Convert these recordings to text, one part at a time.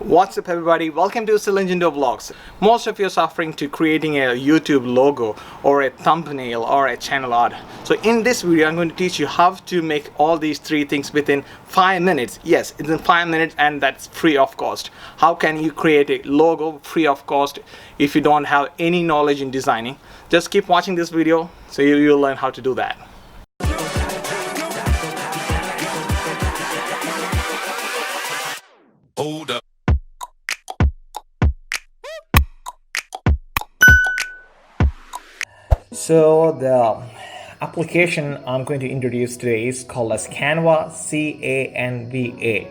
What's up everybody, welcome to CELIN JINTO vlogs. Most of you are suffering to creating a YouTube logo or a thumbnail or a channel art. So in this video I'm going to teach you how to make all these three things within 5 minutes. Yes, it's in 5 minutes and that's free of cost. How can you create a logo free of cost if you don't have any knowledge in designing? Just keep watching this video so you'll learn how to do that. Hold up. So the application I'm going to introduce today is called as Canva, C-A-N-V-A.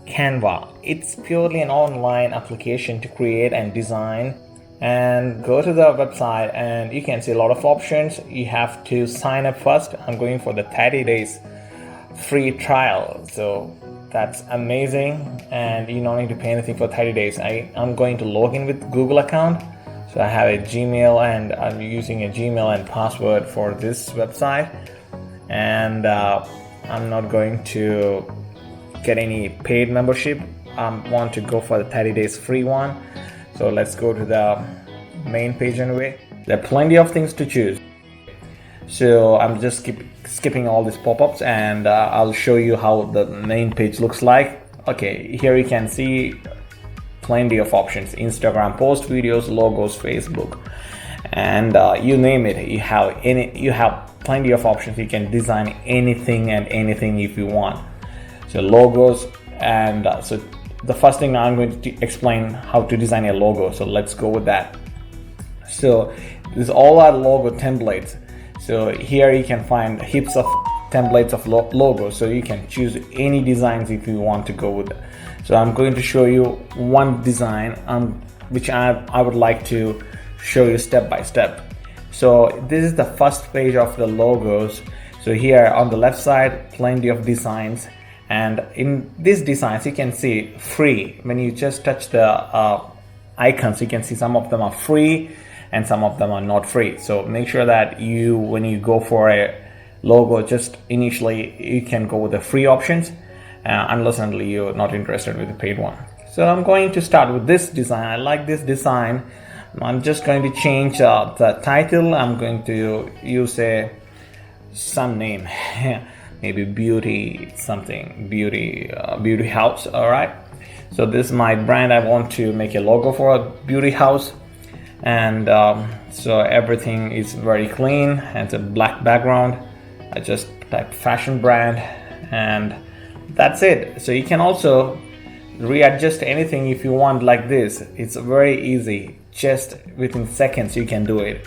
Canva. It's purely an online application to create and design. And go to the website and you can see a lot of options. You have to sign up first. I'm going for the 30 days free trial. So that's amazing. And you don't need to pay anything for 30 days. I'm going to log in with Google account. So I have a Gmail and I'm using a Gmail and password for this website, and I'm not going to get any paid membership. I want to go for the 30 days free one. So let's go to the main page anyway. There are plenty of things to choose. So I'm just skipping all these pop-ups and I'll show you how the main page looks like. Okay, here you can see plenty of options: Instagram post, videos, logos, Facebook, and you name it. You have plenty of options. You can design anything and anything if you want. So logos, and so the first thing I'm going to explain how to design a logo. So let's go with that. So this is all our logo templates. So here you can find heaps of templates of logos, so you can choose any designs if you want to go with it. So I'm going to show you one design which I would like to show you step by step. So this is the first page of the logos. So here on the left side, plenty of designs, and in these designs you can see free. When you just touch the icons, you can see some of them are free and some of them are not free. So make sure that when you go for a logo, just initially you can go with the free options, unless and until you're not interested with the paid one. So I'm going to start with this design. I like this design. I'm just going to change the title. I'm going to use some name, maybe beauty something, beauty house. All right, so this is my brand. I want to make a logo for a beauty house, and so everything is very clean and it's a black background. I just type fashion brand and that's it. So you can also readjust anything if you want like this. It's very easy, just within seconds you can do it.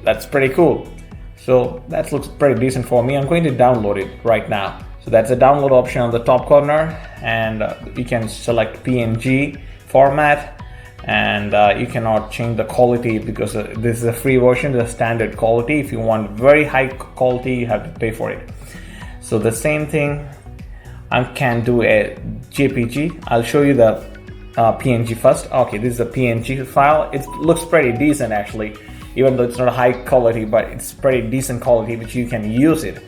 That's pretty cool. So that looks pretty decent for me. I'm going to download it right now. So that's a download option on the top corner, and you can select PNG format, and you cannot change the quality because this is a free version, the standard quality. If you want very high quality, you have to pay for it. So the same thing, I can do a JPG. I'll show you the PNG first. Okay, this is a PNG file. It looks pretty decent actually, even though it's not high quality, but it's pretty decent quality which you can use it.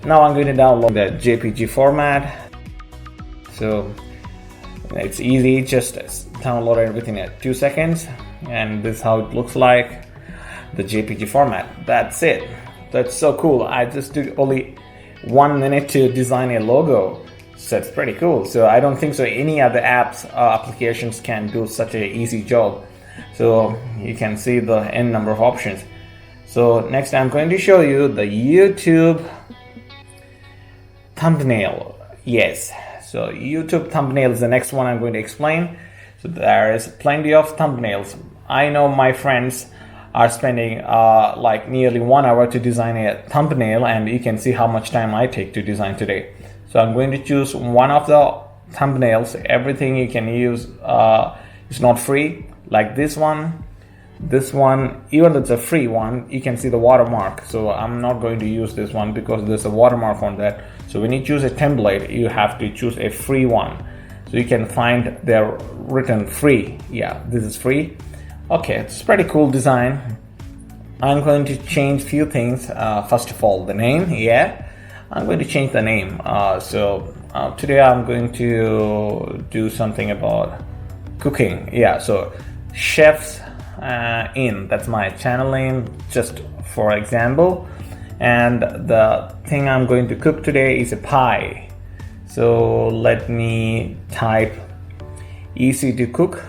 Now I'm going to download the JPG format. So it's easy, just download it within 2 seconds, and this is how it looks like, the JPG format. That's it. That's so cool. I just took only 1 minute to design a logo, so it's pretty cool. So I don't think so any other apps applications can do such a easy job. So you can see the n number of options. So next I'm going to show you the YouTube thumbnail. Yes, so YouTube thumbnail is the next one I'm going to explain. So there is plenty of thumbnails. I know my friends are spending like nearly 1 hour to design a thumbnail, and you can see how much time I take to design today. So I'm going to choose one of the thumbnails. Everything you can use is not free, like this one, even though it's a free one, you can see the watermark. So I'm not going to use this one because there's a watermark on that. So when you choose a template, you have to choose a free one. So you can find they're written free. Yeah, this is free. Okay, it's pretty cool design. I'm going to change few things. First of all, the name. Yeah, I'm going to change the name. So today I'm going to do something about cooking. Yeah, so chefs in, that's my channel name, just for example. And the thing I'm going to cook today is a pie. So let me type easy to cook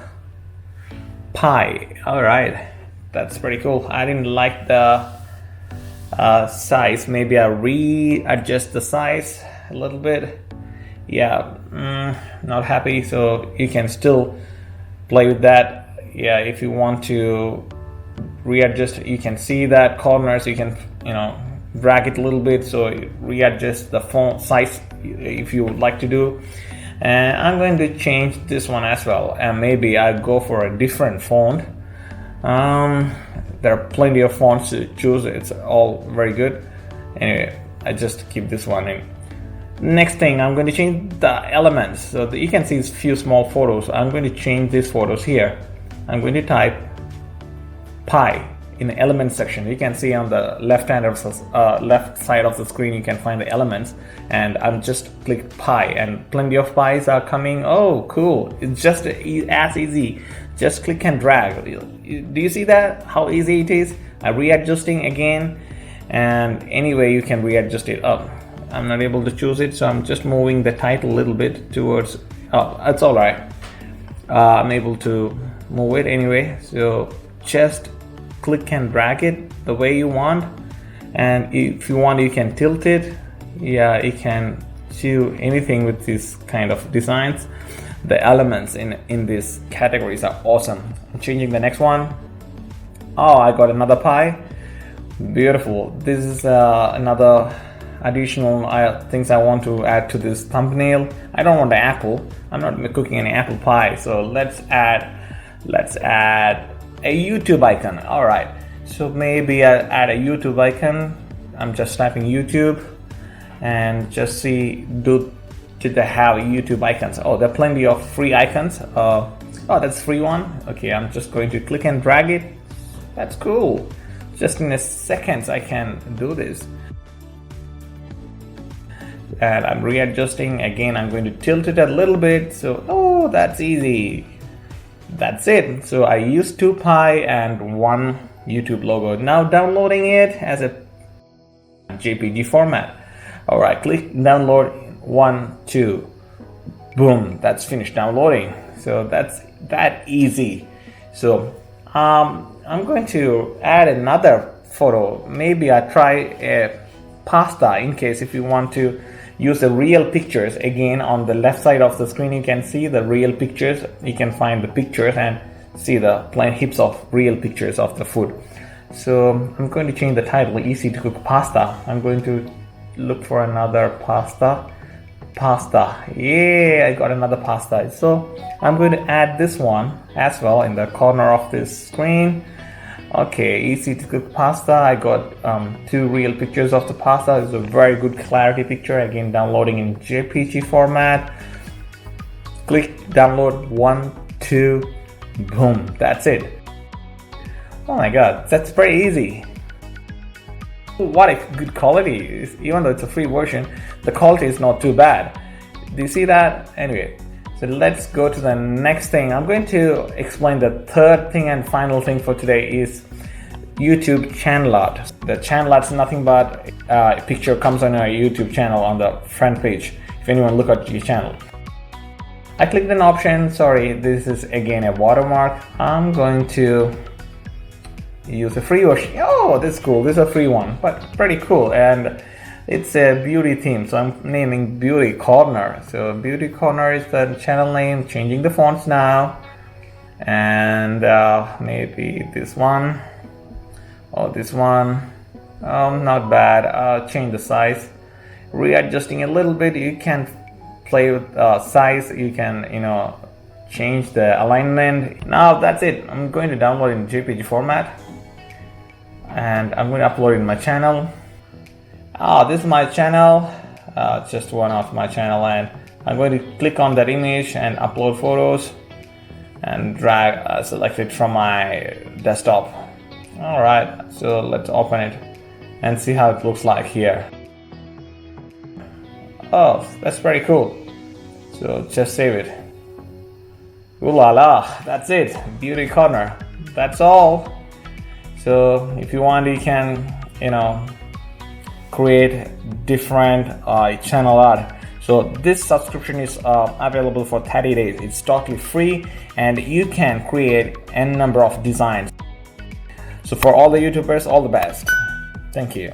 pie. All right, that's pretty cool. I didn't like the size. Maybe I readjust the size a little bit. Yeah, not happy. So you can still play with that. Yeah, if you want to readjust, you can see that corners, you can drag it a little bit, so readjust the font size if you would like to do. And I'm going to change this one as well, and maybe I'll go for a different font. There are plenty of fonts to choose, it's all very good. Anyway, I just keep this one in. Next thing, I'm going to change the elements. So you can see a few small photos. I'm going to change these photos here. I'm going to type pie in the element section. You can see on the left side of the screen, you can find the elements, and I'm just click pie, and plenty of pies are coming. Oh, cool! It's just as easy. Just click and drag. Do you see that? How easy it is? I'm readjusting again, and anyway, you can readjust it up. I'm not able to choose it, so I'm just moving the title a little bit towards. Oh, that's all right. I'm able to move it anyway. So just click and drag it the way you want, and if you want, you can tilt it. Yeah, you can do anything with this kind of designs. The elements in these categories are awesome. I'm changing the next one. Oh, I got another pie. Beautiful. This is another additional things I want to add to this thumbnail. I don't want the apple. I'm not cooking any apple pie, so let's add a YouTube icon. All right, so maybe I'll add a YouTube icon. I'm just typing YouTube and just see, did they have YouTube icons? Oh, there are plenty of free icons. Oh, that's free one. Okay, I'm just going to click and drag it. That's cool. Just in a second I can do this. And I'm readjusting again. I'm going to tilt it a little bit. So, oh, that's easy. That's it. So I used 2 pie and 1 YouTube logo. Now downloading it as a JPG format. All right, click download. 1, 2, boom. That's finished downloading. So that's that easy. So I'm going to add another photo. Maybe I try a pasta, in case if you want to use the real pictures. Again, on the left side of the screen, you can see the real pictures. You can find the pictures and see the plain heaps of real pictures of the food. So I'm going to change the title, easy to cook pasta. I'm going to look for another pasta. Yeah, I got another pasta. So I'm going to add this one as well in the corner of this screen. Okay, easy to cook pasta. I got 2 real pictures of the pasta. It's a very good clarity picture. Again, downloading in JPG format. Click download. 1, 2, boom. That's it. Oh my god, that's pretty easy. What a good quality. Even though it's a free version, the quality is not too bad. Do you see that? Anyway, so let's go to the next thing. I'm going to explain the third thing and final thing for today is YouTube channel art. The channel art is nothing but a picture comes on your YouTube channel on the front page. If anyone look at your channel. I clicked an option. Sorry, this is again a watermark. I'm going to use a free version. Oh, this is cool. This is a free one, but pretty cool. And it's a beauty theme, so I'm naming Beauty Corner. So Beauty Corner is the channel name. Changing the fonts now, and maybe this one or this one. Not bad. Change the size, readjusting a little bit. You can play with size. You can change the alignment. Now that's it. I'm going to download in JPG format, and I'm going to upload it in my channel. This is my channel, just one of my channel, and I'm going to click on that image and upload photos and drag select it from my desktop. All right, so let's open it and see how it looks like here. Oh, that's pretty cool. So just save it. Ooh la la, that's it. Beauty corner. That's all. So if you want, you can, create different channel art. So this subscription is available for 30 days. It's totally free and you can create n number of designs. So for all the YouTubers, all the best. Thank you.